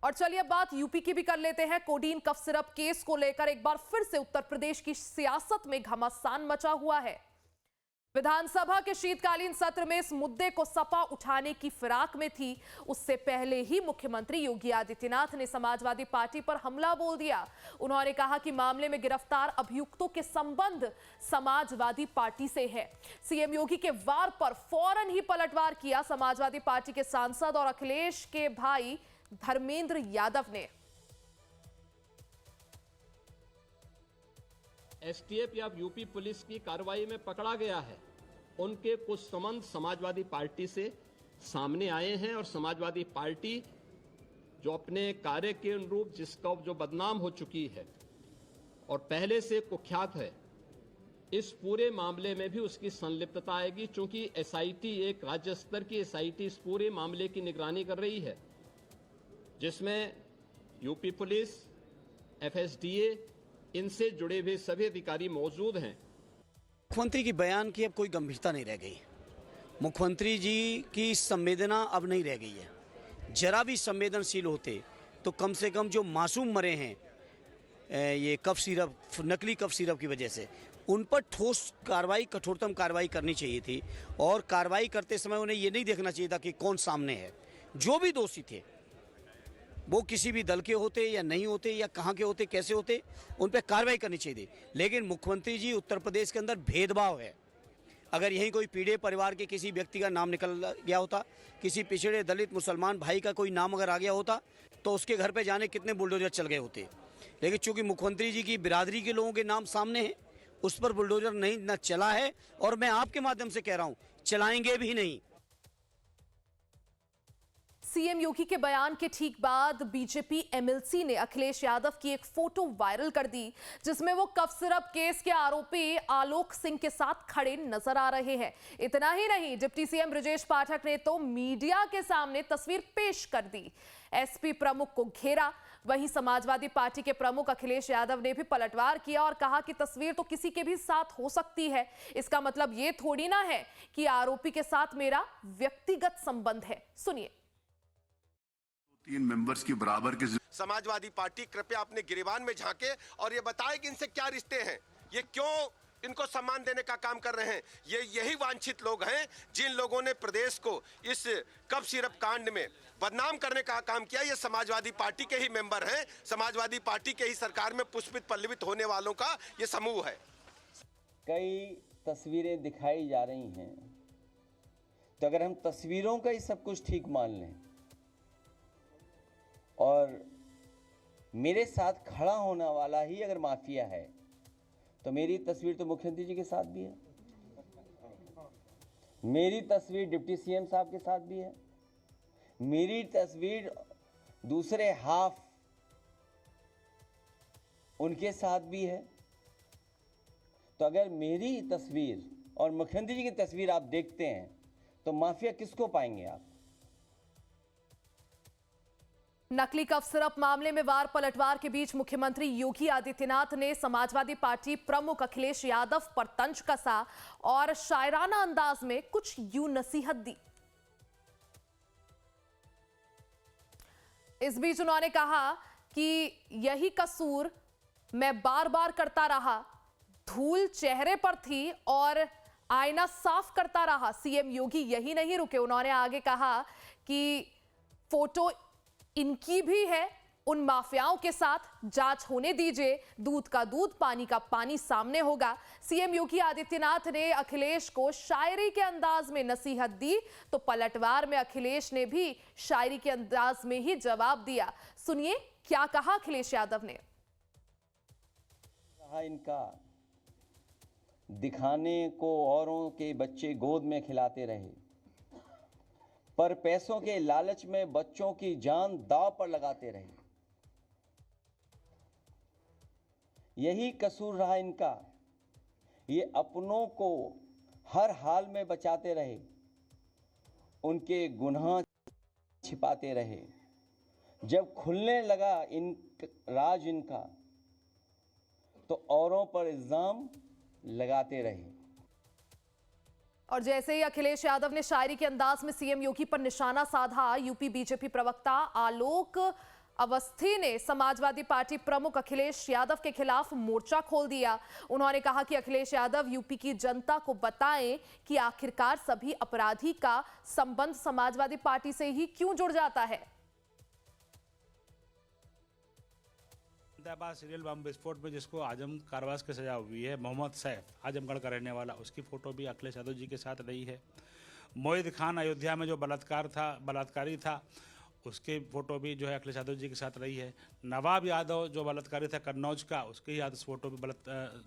और चलिए अब बात यूपी की भी कर लेते हैं। कोडीन कफ सिरप केस को लेकर एक बार फिर से उत्तर प्रदेश की सियासत में घमासान मचा हुआ है। विधानसभा के शीतकालीन सत्र में इस मुद्दे को सपा उठाने की फिराक में थी। उससे पहले ही मुख्यमंत्री योगी आदित्यनाथ ने समाजवादी पार्टी पर हमला बोल दिया। उन्होंने कहा कि मामले में गिरफ्तार अभियुक्तों के संबंध समाजवादी पार्टी से है। सीएम योगी के वार पर फौरन ही पलटवार किया समाजवादी पार्टी के सांसद और अखिलेश के भाई धर्मेंद्र यादव ने। एसटीएफ या यूपी पुलिस की कार्रवाई में पकड़ा गया है, उनके कुछ संबंध समाजवादी पार्टी से सामने आए हैं और समाजवादी पार्टी जो अपने कार्य के अनुरूप जिसका जो बदनाम हो चुकी है और पहले से कुख्यात है, इस पूरे मामले में भी उसकी संलिप्तता आएगी। चूंकि एसआईटी एक राज्य स्तर की एसआईटी इस पूरे मामले की निगरानी कर रही है, जिसमें यूपी पुलिस, एफएसडीए, इनसे जुड़े हुए सभी अधिकारी मौजूद हैं। मुख्यमंत्री की बयान की अब कोई गंभीरता नहीं रह गई। मुख्यमंत्री जी की संवेदना अब नहीं रह गई है। जरा भी संवेदनशील होते तो कम से कम जो मासूम मरे हैं ये कफ सिरप, नकली कफ सिरप की वजह से, उन पर ठोस कार्रवाई, कठोरतम कार्रवाई करनी चाहिए थी। और कार्रवाई करते समय उन्हें ये नहीं देखना चाहिए था कि कौन सामने है। जो भी दोषी थे, वो किसी भी दल के होते या नहीं होते या कहाँ के होते, कैसे होते, उन पर कार्रवाई करनी चाहिए थी। लेकिन मुख्यमंत्री जी, उत्तर प्रदेश के अंदर भेदभाव है। अगर यहीं कोई पीड़ित परिवार के किसी व्यक्ति का नाम निकल गया होता, किसी पिछड़े दलित मुसलमान भाई का कोई नाम अगर आ गया होता, तो उसके घर पे जाने कितने बुलडोजर चल गए होते। लेकिन चूंकि मुख्यमंत्री जी की बिरादरी के लोगों के नाम सामने हैं, उस पर बुलडोजर नहीं न चला है, और मैं आपके माध्यम से कह रहा हूँ, चलाएंगे भी नहीं। सीएम योगी के बयान के ठीक बाद बीजेपी एमएलसी ने अखिलेश यादव की एक फोटो वायरल कर दी, जिसमें वो कफ सिरप केस के आरोपी आलोक सिंह के साथ खड़े नजर आ रहे हैं। इतना ही नहीं, डिप्टी सीएम ब्रजेश पाठक ने तो मीडिया के सामने तस्वीर पेश कर दी, एसपी प्रमुख को घेरा। वहीं समाजवादी पार्टी के प्रमुख अखिलेश यादव ने भी पलटवार किया और कहा कि तस्वीर तो किसी के भी साथ हो सकती है, इसका मतलब ये थोड़ी ना है कि आरोपी के साथ मेरा व्यक्तिगत संबंध है। सुनिए। 3 मेंबर्स की बराबर के समाजवादी पार्टी कृपया अपने गिरेबान में झांके और ये बताए कि इनसे क्या रिश्ते हैं, ये क्यों इनको सम्मान देने का काम कर रहे हैं। ये यही वांछित लोग हैं जिन लोगों ने प्रदेश को इस कफ सिरप कांड में बदनाम करने का काम किया। ये समाजवादी पार्टी के ही मेंबर हैं, समाजवादी पार्टी के ही सरकार में पुष्पित पल्लवित होने वालों का ये समूह है। कई तस्वीरें दिखाई जा रही हैं, तो अगर हम तस्वीरों का ही सब कुछ ठीक मान लें और मेरे साथ खड़ा होने वाला ही अगर माफिया है, तो मेरी तस्वीर तो मुख्यमंत्री जी के साथ भी है, मेरी तस्वीर डिप्टी सीएम साहब के साथ भी है, मेरी तस्वीर दूसरे हाफ उनके साथ भी है। तो अगर मेरी तस्वीर और मुख्यमंत्री जी की तस्वीर आप देखते हैं, तो माफिया किसको पाएंगे आप? नकली कफ सिरप मामले में वार पलटवार के बीच मुख्यमंत्री योगी आदित्यनाथ ने समाजवादी पार्टी प्रमुख अखिलेश यादव पर तंज कसा और शायराना अंदाज में कुछ यूं नसीहत दी। इस बीच उन्होंने कहा कि यही कसूर मैं बार बार करता रहा, धूल चेहरे पर थी और आईना साफ करता रहा। सीएम योगी यही नहीं रुके, उन्होंने आगे कहा कि फोटो इनकी भी है उन माफियाओं के साथ, जांच होने दीजिए, दूध का दूध, पानी का पानी सामने होगा। सीएम योगी आदित्यनाथ ने अखिलेश को शायरी के अंदाज में नसीहत दी, तो पलटवार में अखिलेश ने भी शायरी के अंदाज में ही जवाब दिया। सुनिए क्या कहा अखिलेश यादव ने। कहा इनका दिखाने को औरों के बच्चे गोद में खिलाते रहे, पर पैसों के लालच में बच्चों की जान दांव पर लगाते रहे। यही कसूर रहा इनका, ये अपनों को हर हाल में बचाते रहे, उनके गुनाह छिपाते रहे। जब खुलने लगा राज इनका, तो औरों पर इल्जाम लगाते रहे। और जैसे ही अखिलेश यादव ने शायरी के अंदाज में सीएम योगी पर निशाना साधा, यूपी बीजेपी प्रवक्ता आलोक अवस्थी ने समाजवादी पार्टी प्रमुख अखिलेश यादव के खिलाफ मोर्चा खोल दिया। उन्होंने कहा कि अखिलेश यादव यूपी की जनता को बताएं कि आखिरकार सभी अपराधी का संबंध समाजवादी पार्टी से ही क्यों जुड़ जाता है। अहमदाबाद सीरियल बम विस्फोट में जिसको आजम कारावास की सजा हुई है, मोहम्मद सैफ आजमगढ़ का रहने वाला, उसकी फोटो भी अखिलेश यादव जी के साथ रही है। मोहिद खान अयोध्या में जो बलात्कारी था, उसकी फोटो भी जो है अखिलेश यादव जी के साथ रही है। नवाब यादव जो बलात्कारी था कन्नौज का, उसकी याद फोटो भी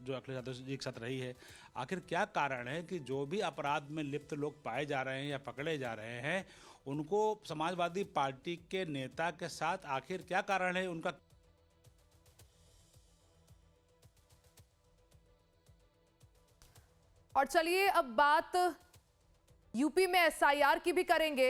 जो अखिलेश यादव जी के साथ रही है। आखिर क्या कारण है कि जो भी अपराध में लिप्त लोग पाए जा रहे हैं या पकड़े जा रहे हैं, उनको समाजवादी पार्टी के नेता के साथ आखिर क्या कारण है उनका? और चलिए अब बात यूपी में एसआईआर की भी करेंगे।